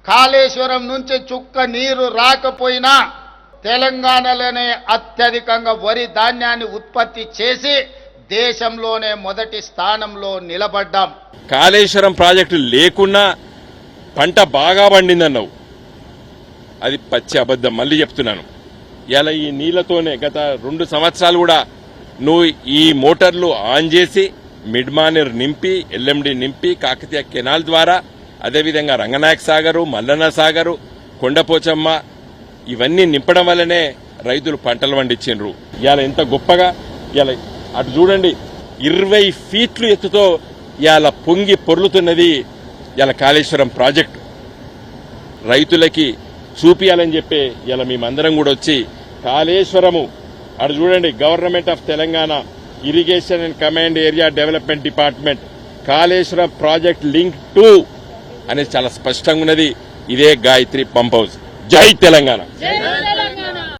కాళేశ్వరం నుంచి చుక్క నీరు రాకపోయినా తెలంగాణలోనే అత్యధికంగా వరి ధాన్యాన్ని ఉత్పత్తి చేసి దేశంలోనే మొదటి స్థానంలో నిలబడ్డాం. కాళేశ్వరం ప్రాజెక్టు లేకున్నా పంట బాగా పండిందన్నావు, అది పచ్చి అబద్ధం. మళ్ళీ చెప్తున్నాను, ఇలా ఈ నీళ్లతోనే గత 2 సంవత్సరాలు కూడా నువ్వు ఈ మోటార్లు ఆన్ చేసి మిడ్మానేర్ నింపి, ఎల్ఎండి నింపి, కాకతీయ కెనాల్ ద్వారా, అదేవిధంగా రంగనాయక సాగరు, మల్లన్న సాగరు, కొండపోచమ్మ ఇవన్నీ నింపడం వల్లనే రైతులు పంటలు పండించిండ్రు. ఇవాళ ఎంత గొప్పగా ఇలా అటు చూడండి 20 ఫీట్లు ఎత్తుతో ఇవాళ పొంగి పొర్లుతున్నది ఇలా కాళేశ్వరం ప్రాజెక్టు. రైతులకి చూపియాలని చెప్పి ఇలా మేమందరం కూడా వచ్చి కాళేశ్వరము అటు చూడండి, government of Telangana irrigation and command area development department Kaleshwaram project link 2 అనేది చాలా స్పష్టంగా ఉన్నది. ఇదే గాయత్రి పంప్ హౌస్. జై తెలంగాణ.